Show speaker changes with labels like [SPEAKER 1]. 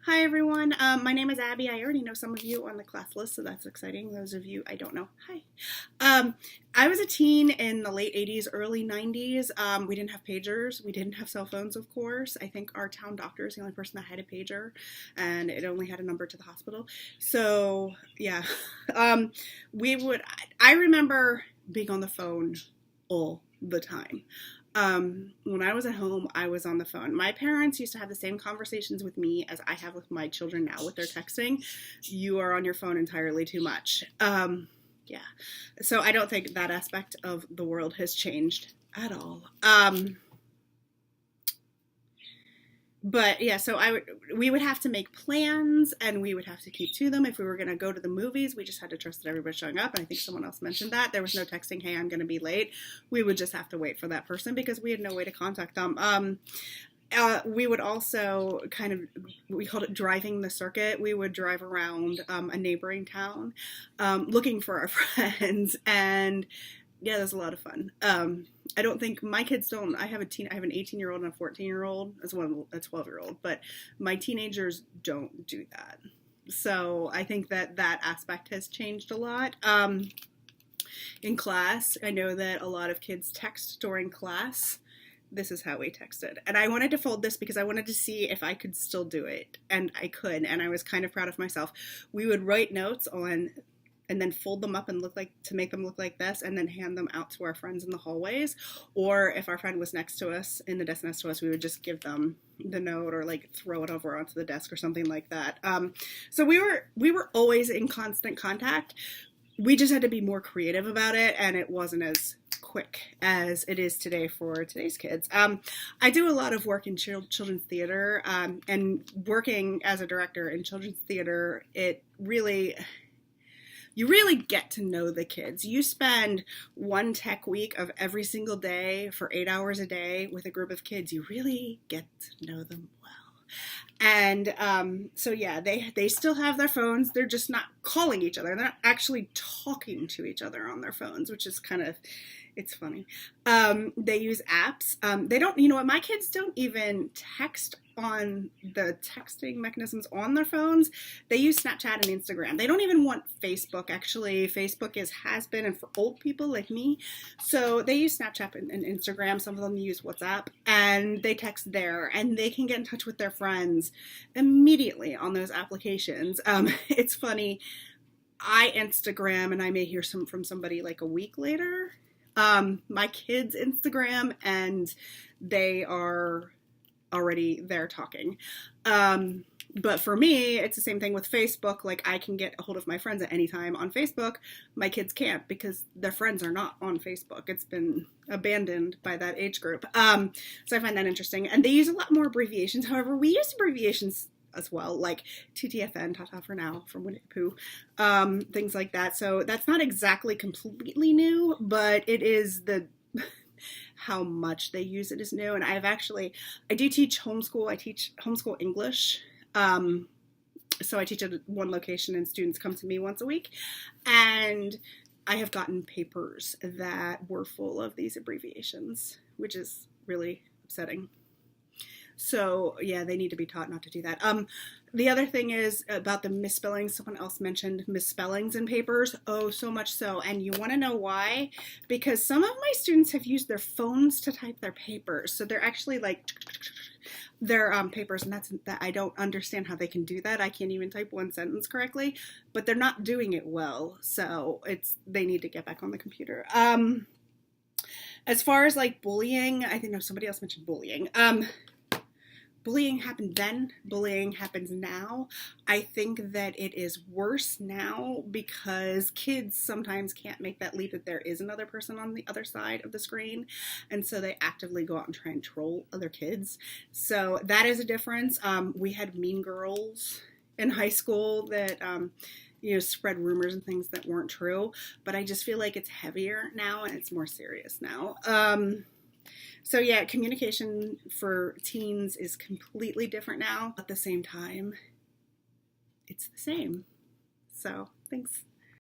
[SPEAKER 1] Hi everyone, my name is Abby. I already know some of you on the class list, so that's exciting. Those of you I don't know, hi. I was a teen in the late 80s, early 90s. We didn't have pagers. We didn't have cell phones, of course. I think our town doctor is the only person that had a pager, and it only had a number to the hospital. So, yeah. I remember being on the phone all the time. When I was at home, I was on the phone. My parents used to have the same conversations with me as I have with my children now with their texting. You are on your phone entirely too much. Yeah. So I don't think that aspect of the world has changed at all. But yeah, so we would have to make plans and we would have to keep to them. If we were going to go to the movies, we just had to trust that everybody's showing up. And I think someone else mentioned that. There was no texting, hey, I'm going to be late. We would just have to wait for that person because we had no way to contact them. We would also we called it driving the circuit. We would drive around a neighboring town looking for our friends, and yeah, that was a lot of fun. I don't think my kids don't. I have an 18-year-old and a 14-year-old as well as a 12-year-old, but my teenagers don't do that. So I think that aspect has changed a lot. In class, I know that a lot of kids text during class. This is how we texted. And I wanted to fold this because I wanted to see if I could still do it. And I could. And I was kind of proud of myself. We would write notes on and then fold them up and make them look like this, and then hand them out to our friends in the hallways. Or if our friend was next to us, in the desk next to us, we would just give them the note or like throw it over onto the desk or something like that. So we were always in constant contact. We just had to be more creative about it, and it wasn't as quick as it is today for today's kids. I do a lot of work in children's theater, and working as a director in children's theater, you really get to know the kids. You spend one tech week of every single day for 8 hours a day with a group of kids. You really get to know them well. And so yeah, they still have their phones. They're just not calling each other. They're not actually talking to each other on their phones, which is it's funny. They use apps. They don't, my kids don't even text on the texting mechanisms on their phones. They use Snapchat and Instagram. They don't even want Facebook. Actually, Facebook has been, and for old people like me. So they use Snapchat and Instagram. Some of them use WhatsApp, and they text there, and they can get in touch with their friends immediately on those applications. It's funny. I Instagram, and I may hear from somebody like a week later. My kids Instagram, and they are already there talking. But for me, it's the same thing with Facebook. Like, I can get a hold of my friends at any time on Facebook. My kids can't because their friends are not on Facebook. It's been abandoned by that age group. So I find that interesting. And they use a lot more abbreviations. However, we use abbreviations as well, like TTFN, Ta-ta for now, from Winnie the Pooh, things like that. So that's not exactly completely new, but it is how much they use it is new. And I do teach homeschool. I teach homeschool English. So I teach at one location and students come to me once a week. And I have gotten papers that were full of these abbreviations, which is really upsetting. So yeah, they need to be taught not to do that. The other thing is about the misspellings. Someone else mentioned misspellings in papers. Oh, so much so. And you want to know why? Because some of my students have used their phones to type their papers. So they're actually like their papers, and that I don't understand how they can do that. I can't even type one sentence correctly, but they're not doing it well. So they need to get back on the computer. As far as like bullying, I think somebody else mentioned bullying. Bullying happened then. Bullying happens now. I think that it is worse now because kids sometimes can't make that leap that there is another person on the other side of the screen. And so they actively go out and try and troll other kids. So that is a difference. We had mean girls in high school that, spread rumors and things that weren't true. But I just feel like it's heavier now and it's more serious now. So yeah, communication for teens is completely different now. At the same time, it's the same. So thanks.